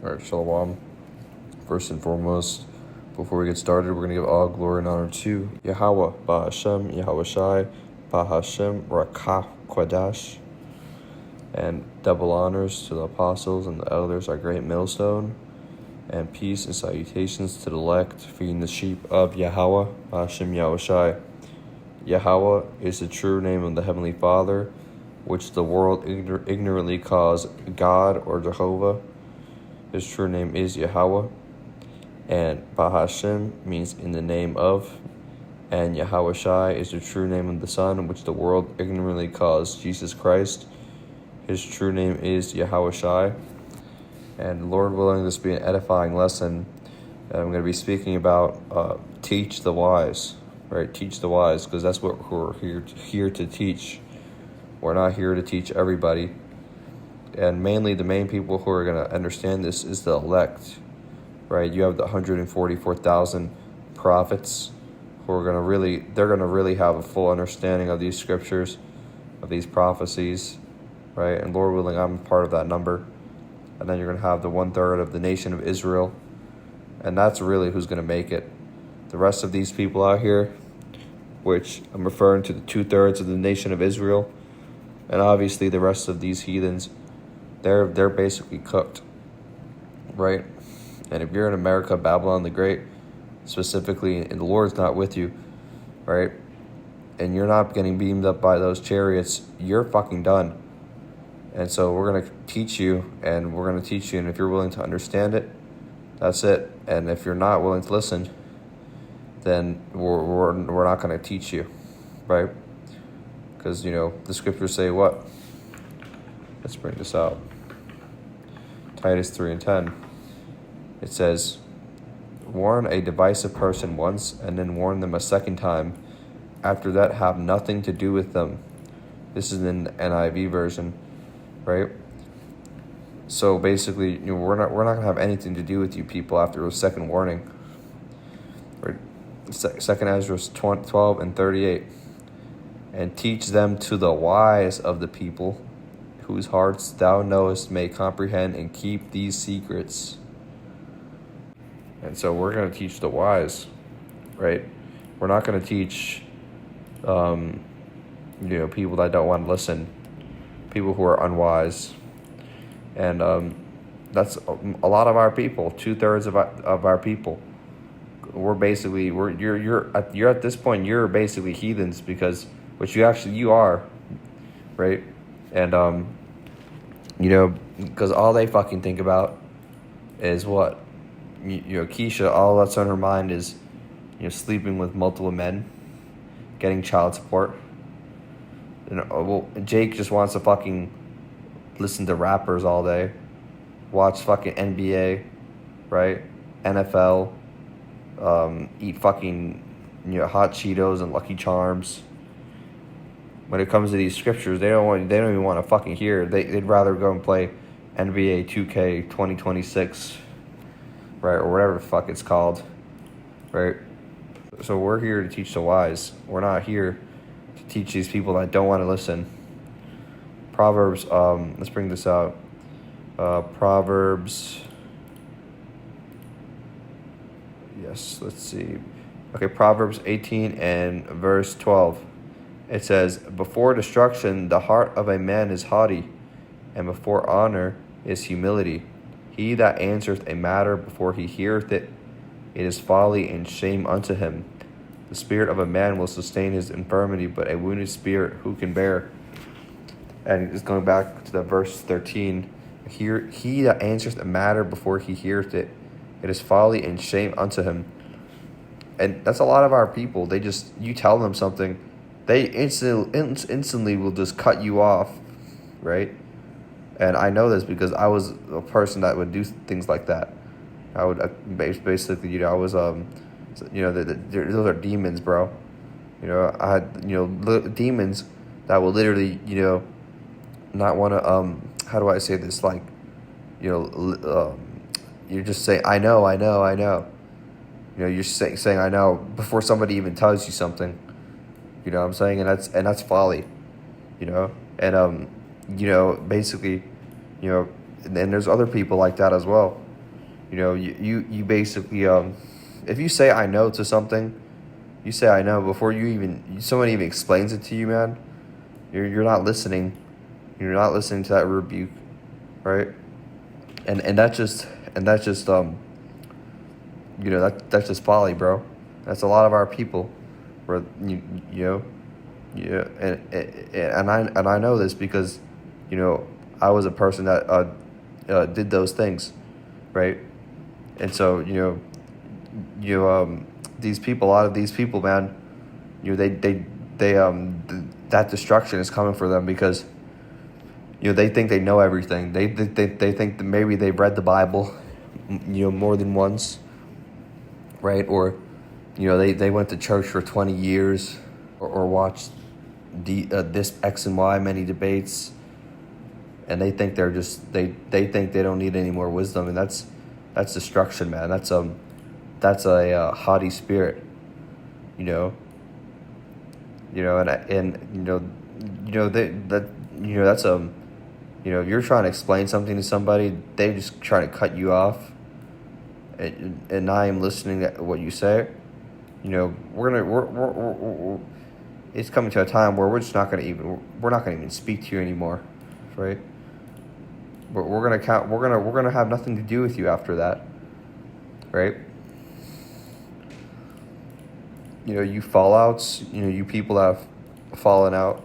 Alright, Shalom. First and foremost, before we get started, we're going to give all glory and honor to Yahweh, Ba'Hashem, Yahweh Shai, Ba'Hashem, Rakah Kwadash, and double honors to the apostles and the elders, our great millstone, and peace and salutations to the elect, feeding the sheep of Yahweh, Ba'Hashem, Yahweh Shai. Yahweh is the true name of the Heavenly Father, which the world ignorantly calls God or Jehovah. His true name is Yahweh, and Ba'Hashem means in the name of, and Yahweh Shai is the true name of the Son, which the world ignorantly calls Jesus Christ. His true name is Yahweh Shai, and Lord willing, this will be an edifying lesson. I'm going to be speaking about teach the wise, right? Teach the wise, because that's what we're here to teach. We're not here to teach everybody. And mainly the main people who are going to understand this is the elect, right? You have the 144,000 prophets who are they're going to really have a full understanding of these scriptures, of these prophecies, right? And Lord willing, I'm part of that number. And then you're going to have the 1/3 of the nation of Israel. And that's really who's going to make it. The rest of these people out here, which I'm referring to the 2/3 of the nation of Israel, and obviously the rest of these heathens, they're basically cooked, right? And if you're in America, Babylon the Great, specifically, and the Lord's not with you, right? And you're not getting beamed up by those chariots, you're fucking done. And so we're going to teach you, and if you're willing to understand it, that's it. And if you're not willing to listen, then we're not going to teach you, right? Because, the scriptures say what? Let's bring this out. Titus 3:10. It says, warn a divisive person once, and then warn them a second time. After that, have nothing to do with them. This is in the NIV version, right? So basically, we're not gonna have anything to do with you people after a second warning. Right? 2 Ezra 12 and 38. And teach them to the wise of the people, whose hearts thou knowest may comprehend and keep these secrets. And so we're going to teach the wise, right? We're not going to teach, people that don't want to listen, people who are unwise. And that's a lot of our people, 2/3 of our people. You're at this point, you're basically heathens, because which you are, right? And because all they fucking think about is what? Keisha, all that's on her mind is, sleeping with multiple men, getting child support. Jake just wants to fucking listen to rappers all day, watch fucking NBA, right? NFL, eat fucking, hot Cheetos and Lucky Charms. When it comes to these scriptures, they don't even want to fucking hear. They'd rather go and play NBA 2K 2026, right, or whatever the fuck it's called, right? So we're here to teach the wise. We're not here to teach these people that don't want to listen. Proverbs, let's bring this out. Proverbs, yes, let's see. Okay, Proverbs 18 and verse 12. It says, before destruction, the heart of a man is haughty, and before honor is humility. He that answereth a matter before he heareth it, it is folly and shame unto him. The spirit of a man will sustain his infirmity, but a wounded spirit who can bear? And it's going back to the verse 13. He that answereth a matter before he heareth it, it is folly and shame unto him. And that's a lot of our people. You tell them something, they instantly will just cut you off, right? And I know this because I was a person that would do things like that. I would basically, I was, those are demons, bro. I had, demons that will literally, not want to, how do I say this? Like, you just say, I know. You're saying I know before somebody even tells you something. You know what I'm saying? And that's folly. And basically, and there's other people like that as well. You basically if you say I know to something, you say I know before someone even explains it to you, man. You're not listening. You're not listening to that rebuke, right? And that's just that's just folly, bro. That's a lot of our people, where you know, yeah, and I know this because, I was a person that did those things, right? And so a lot of these people, man, that destruction is coming for them because they think they know everything. They think that maybe they've read the Bible, more than once, right? Or they went to church for 20 years, or watched this X and Y many debates, and they think they think they don't need any more wisdom, and that's destruction, man. That's a haughty spirit, you know. That's you're trying to explain something to somebody, they just trying to cut you off, and I am listening to what you say. We're it's coming to a time where we're not gonna even speak to you anymore, right? But we're gonna have nothing to do with you after that, right? You fallouts, you people that have fallen out,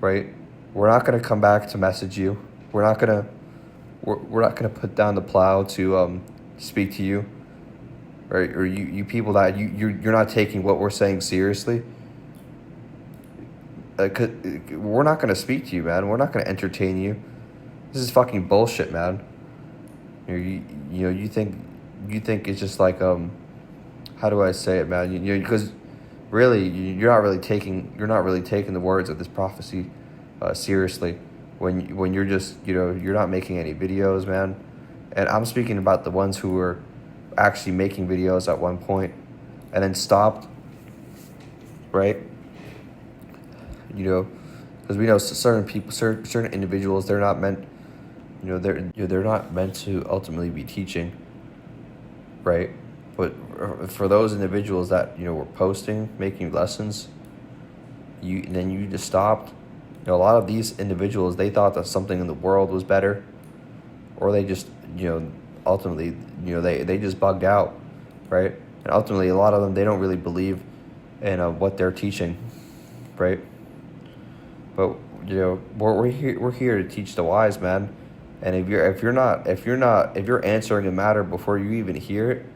right? We're not gonna come back to message you. We're not gonna put down the plow to speak to you, right? Or you people that you're not taking what we're saying seriously. We're not gonna speak to you, man. We're not gonna entertain you. This is fucking bullshit, man. You think it's just like how do I say it, man? Because really you're not really taking the words of this prophecy seriously when you're just you're not making any videos, man. And I'm speaking about the ones who were actually making videos at one point and then stopped, right? Because we know certain people, certain individuals, they're not meant, they're not meant to ultimately be teaching, right? But for those individuals that were posting, making lessons, then you just stopped. A lot of these individuals, they thought that something in the world was better, or they just ultimately they just bugged out, right? And ultimately, a lot of them, they don't really believe in what they're teaching, right? But we're here to teach the wise, man. And if you're answering a matter before you even hearing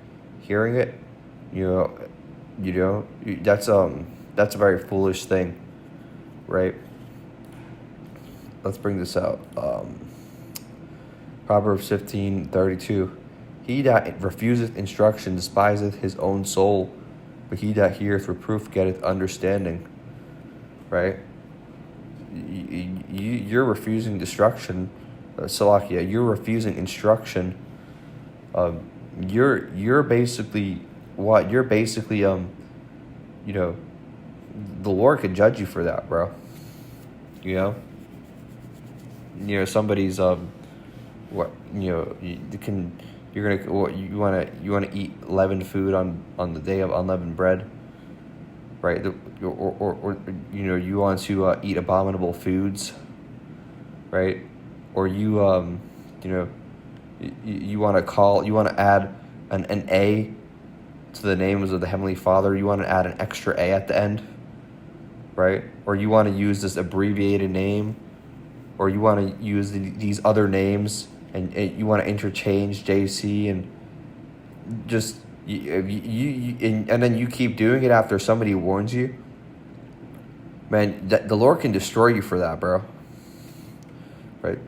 it, that's a very foolish thing, right? Let's bring this out. Proverbs 15:32. He that refuseth instruction despiseth his own soul, but he that heareth reproof getteth understanding. Right? You're refusing instruction, Salakia. You're refusing instruction. You're basically what? You're basically the Lord could judge you for that, bro. Somebody's what you're gonna you wanna eat leavened food on the day of unleavened bread, right? Or you want to eat abominable foods, right? Or you want to add an A to the names of the Heavenly Father. You want to add an extra A at the end, right? Or you want to use this abbreviated name, or you want to use these other names, and you want to interchange JC, and just and then you keep doing it after somebody warns you. Man, the Lord can destroy you for that, bro. Right?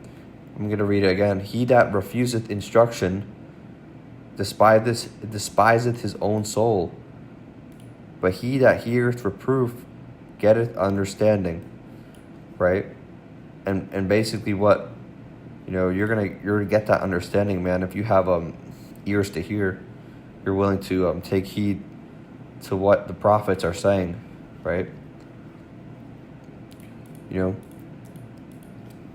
I'm going to read it again. He that refuseth instruction despiseth his own soul, but he that heareth reproof getteth understanding. Right? And basically what, you're gonna get that understanding, man, if you have ears to hear. You're willing to take heed to what the prophets are saying, right?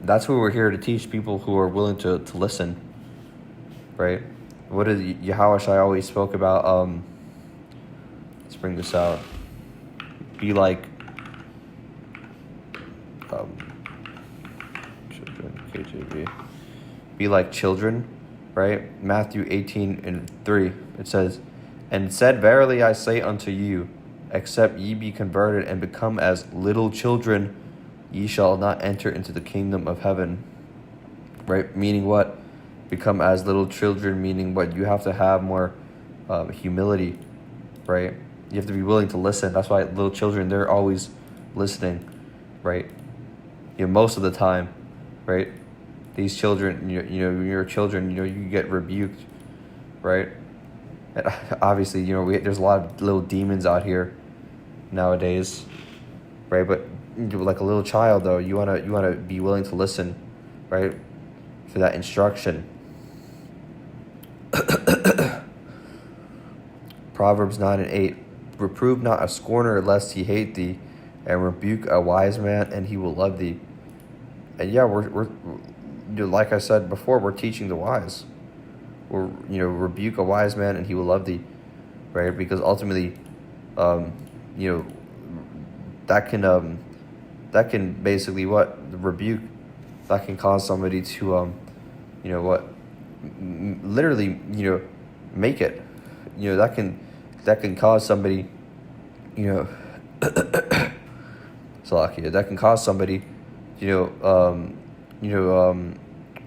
That's what we're here to teach, people who are willing to listen, right? what did Yahushua always spoke about? Let's bring this out. Be like children, KJV. Be like children, right? Matthew 18:3. It says, "And said, Verily I say unto you, except ye be converted and become as little children, ye shall not enter into the kingdom of heaven." Right? Meaning what? Become as little children, meaning what? You have to have more humility, right? You have to be willing to listen. That's why little children, they're always listening, right? Most of the time, right? These children, when you're children, you get rebuked, right? And obviously, there's a lot of little demons out here nowadays, right? But like a little child, though, you wanna be willing to listen, right, for that instruction. Proverbs 9:8. Reprove not a scorner lest he hate thee, and rebuke a wise man and he will love thee. And yeah, we're like I said before, we're teaching the wise. We're rebuke a wise man and he will love thee, right? Because ultimately, that can basically what rebuke, that can cause somebody to literally make it. That can cause somebody, Salakia, that can cause somebody,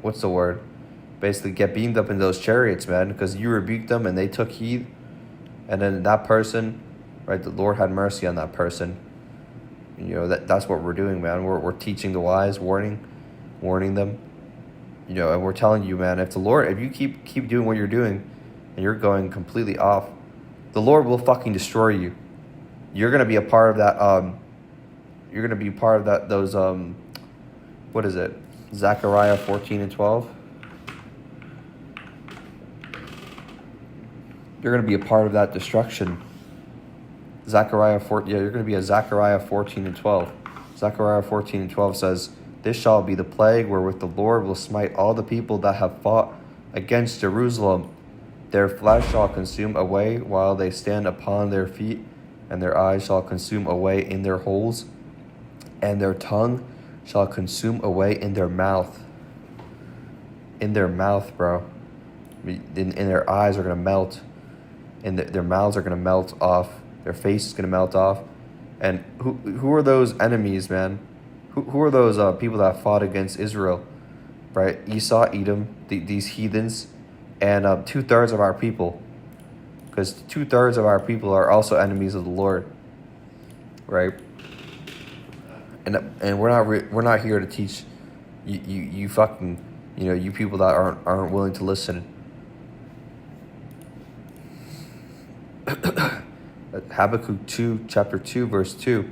what's the word? Basically get beamed up in those chariots, man, because you rebuked them and they took heed. And then that person, right, the Lord had mercy on that person. That's what we're doing, man. We're teaching the wise, warning them, and we're telling you, man, if you keep doing what you're doing and you're going completely off, the Lord will fucking destroy you. You're going to be a part of that, those, what is it? Zechariah 14:12. You're going to be a part of that destruction. You're going to be a Zechariah 14:12. Zechariah 14:12 says, "This shall be the plague wherewith the Lord will smite all the people that have fought against Jerusalem. Their flesh shall consume away while they stand upon their feet, and their eyes shall consume away in their holes, and their tongue shall consume away in their mouth." In their mouth, bro. In their eyes are going to melt. And their mouths are going to melt off. Their face is going to melt off. And who are those enemies, man? Who are those people that fought against Israel? Right? Esau, Edom, these heathens, and 2/3 of our people. Because 2/3 of our people are also enemies of the Lord. Right? And we're not here to teach you fucking, you people that aren't willing to listen. Habakkuk 2, chapter 2, verse 2.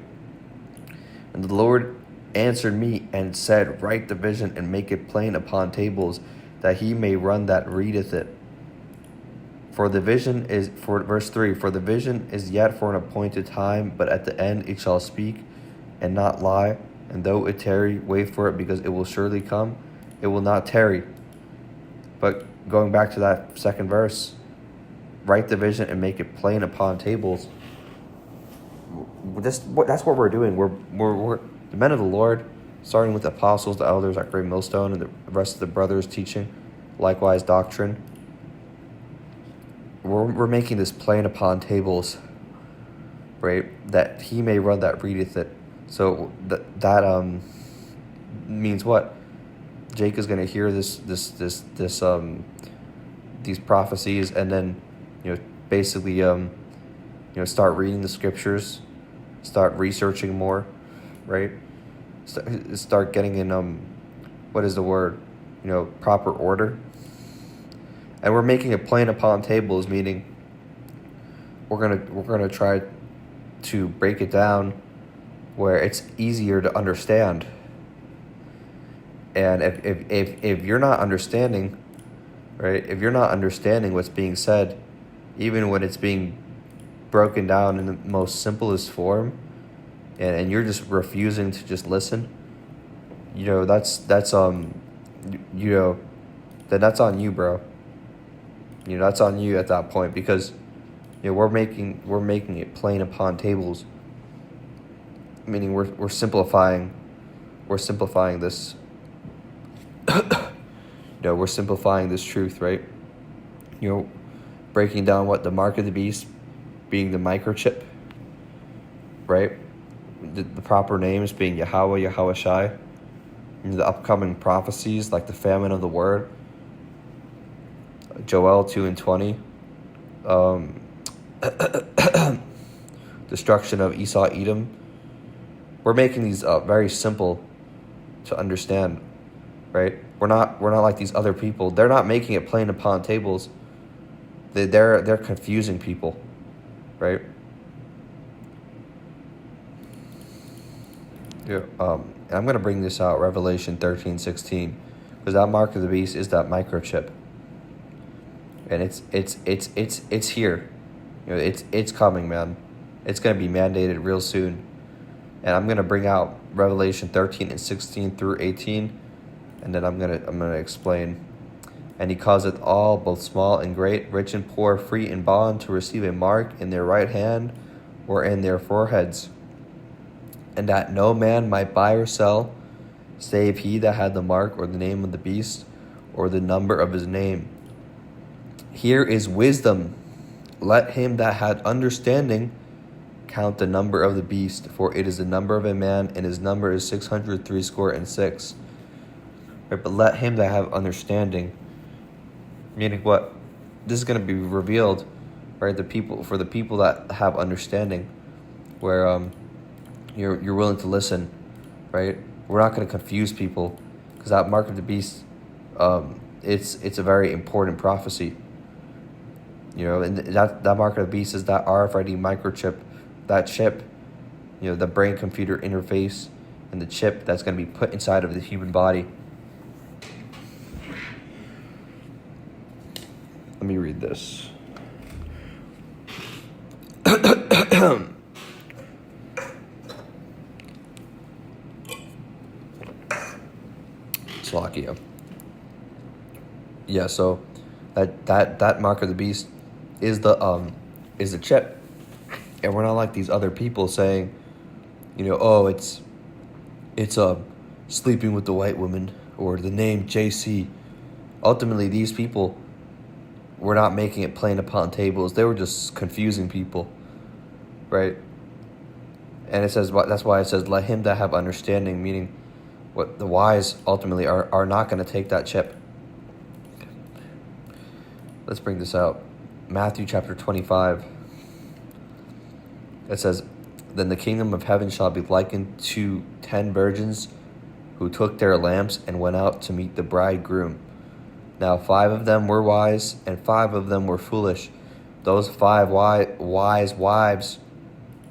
"And the Lord answered me and said, Write the vision and make it plain upon tables, that he may run that readeth it. For the vision is," for verse 3, "For the vision is yet for an appointed time, but at the end it shall speak and not lie. And though it tarry, wait for it, because it will surely come. It will not tarry." But going back to that second verse, write the vision and make it plain upon tables. That's what we're doing. We're the men of the Lord, starting with the apostles, the elders at Great Millstone, and the rest of the brothers teaching likewise doctrine. We're making this plain upon tables, right? That he may run that readeth it. So that means what? Jake is going to hear these prophecies, and then basically start reading the scriptures, start researching more, right? Start getting in what is the word? Proper order. And we're making it plain upon tables, meaning we're gonna try to break it down where it's easier to understand. And if you're not understanding, right? If you're not understanding what's being said, even when it's being broken down in the most simplest form, and you're just refusing to just listen, then that's on you, bro. That's on you at that point, because we're making it plain upon tables, meaning we're simplifying this. We're simplifying this truth, right? Breaking down what the mark of the beast being the microchip, right? The proper names being Yahweh, Yahweh Shai, and the upcoming prophecies like the famine of the word, Joel 2:20, destruction of Esau, Edom. We're making these very simple to understand, right? We're not like these other people. They're not making it plain upon tables. They're confusing people, right? Yeah. And I'm gonna bring this out, Revelation 13:16, because that mark of the beast is that microchip, and it's here. It's coming, man. It's gonna be mandated real soon, and I'm gonna bring out Revelation 13:16 through 18, and then I'm gonna explain. And he causeth all, both small and great, rich and poor, free and bond, to receive a mark in their right hand or in their foreheads, and that no man might buy or sell, save he that had the mark or the name of the beast or the number of his name. Here is wisdom. Let him that had understanding count the number of the beast, for it is the number of a man, and his number is 666. Right, but let him that have understanding, meaning what? This is going to be revealed, right? The people that have understanding, where you're willing to listen, right? We're not going to confuse people, because that mark of the beast, it's a very important prophecy. And that mark of the beast is that RFID microchip, that chip, the brain computer interface, and the chip that's going to be put inside of the human body. Let me read this. Slovakia. Yeah, so that mark of the beast is the chip. And we're not like these other people saying, it's sleeping with the white woman, or the name JC. Ultimately, these people were not making it plain upon tables. They were just confusing people, right? And it says, that's why it says, let him that have understanding, meaning what the wise ultimately are not going to take that chip. Let's bring this out. Matthew chapter 25. It says, then the kingdom of heaven shall be likened to 10 virgins who took their lamps and went out to meet the bridegroom. Now 5 of them were wise, and 5 of them were foolish. Those 5 wise wives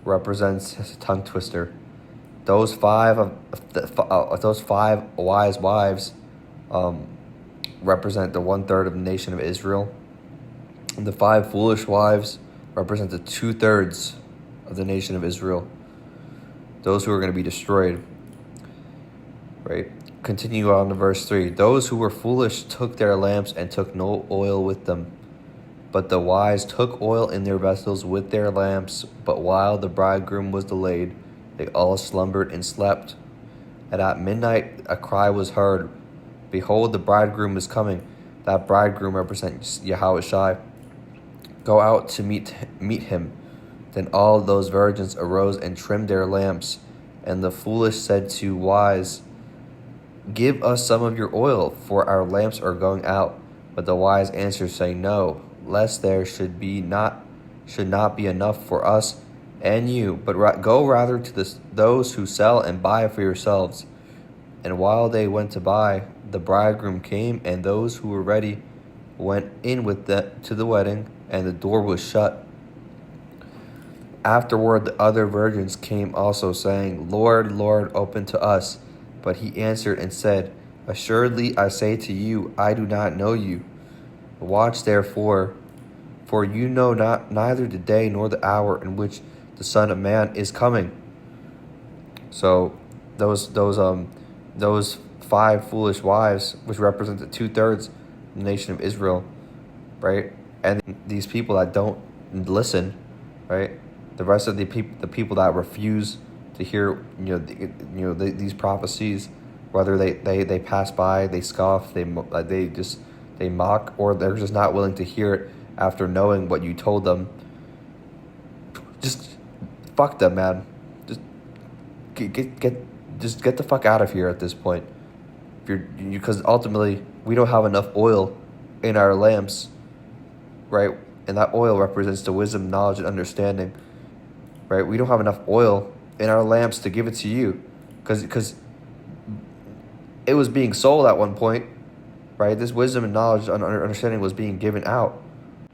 represents a tongue twister. Those 5 wise wives represent the 1/3 of the nation of Israel, and the 5 foolish wives represent the 2/3 of the nation of Israel. Those who are going to be destroyed. Right? Continue on to verse 3. Those who were foolish took their lamps and took no oil with them. But the wise took oil in their vessels with their lamps. But while the bridegroom was delayed, they all slumbered and slept. And at midnight a cry was heard, behold, the bridegroom is coming. That bridegroom represents Yahweh Shai. Go out to meet him. Then all those virgins arose and trimmed their lamps. And the foolish said to wise, give us some of your oil, for our lamps are going out. But the wise answered, saying, no, lest there should not be enough for us and you, but go rather to those who sell and buy for yourselves. And while they went to buy, the bridegroom came, and those who were ready went in with them to the wedding, and the door was shut. Afterward the other virgins came also, saying, Lord, Lord, open to us. But he answered and said, assuredly I say to you, I do not know you. Watch therefore, for you know neither the day nor the hour in which the Son of Man is coming. So those 5 foolish wives, which represent the 2/3 of the nation of Israel, right? And these people that don't listen, right? The rest of the people that refuse to hear, these prophecies, whether they pass by, they scoff, they mock, or they're just not willing to hear it after knowing what you told them. Just fuck them, man. Just get the fuck out of here at this point. Because ultimately we don't have enough oil in our lamps, right? And that oil represents the wisdom, knowledge, and understanding, right? We don't have enough oil in our lamps to give it to you, because it was being sold at one point, right? This wisdom and knowledge and understanding was being given out,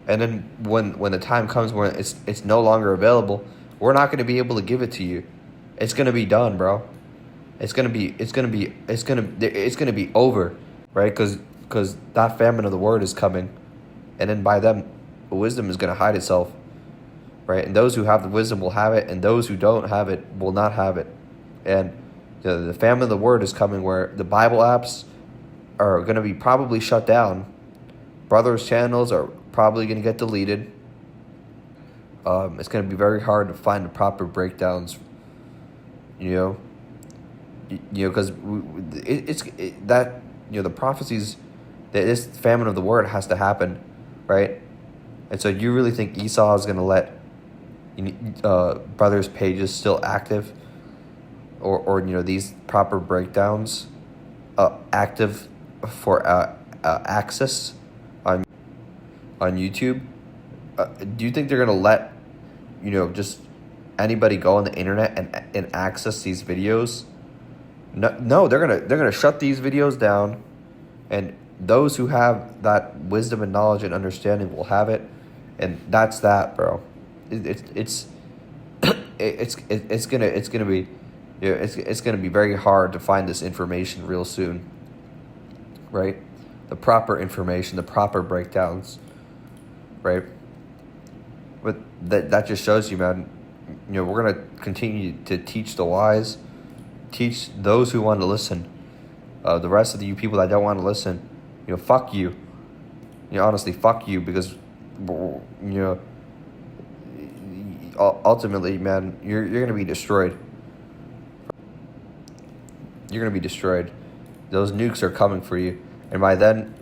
and then when the time comes where it's no longer available, we're not going to be able to give it to you. It's going to be done, bro. It's gonna be over, right? Because that famine of the word is coming, and then by then, wisdom is gonna hide itself, right? And those who have the wisdom will have it, and those who don't have it will not have it. And the famine of the word is coming, where the Bible apps are gonna be probably shut down. Brothers' channels are probably gonna get deleted. It's gonna be very hard to find the proper breakdowns, because the prophecies, that this famine of the word has to happen, right? And so you really think Esau is going to let brothers' pages still active, or these proper breakdowns active for access on YouTube? Do you think they're going to let just anybody go on the internet and access these videos? No, they're gonna shut these videos down, and those who have that wisdom and knowledge and understanding will have it, and that's that, bro. It's gonna be very hard to find this information real soon, right? The proper information, the proper breakdowns, right? But that just shows you, man. We're gonna continue to teach the wise. Teach those who want to listen. The rest of you people that don't want to listen, fuck you. Honestly, fuck you, because ultimately, man, you're gonna be destroyed. You're gonna be destroyed. Those nukes are coming for you, and by then,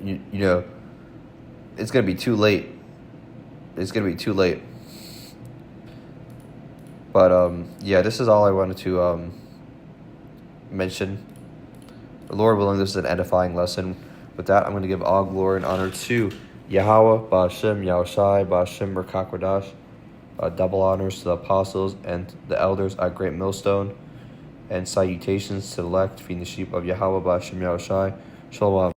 it's gonna be too late. It's gonna be too late. But this is all I wanted to mention. Lord willing, this is an edifying lesson. With that, I'm going to give all glory and honor to Yahweh, Ba'ashem, Yahushai, Ba'ashem, Rakakwadash. Double honors to the apostles and the elders at Great Millstone, and salutations to the elect, feeding the sheep of Yahweh, Ba'ashem, Yahushai. Shalom.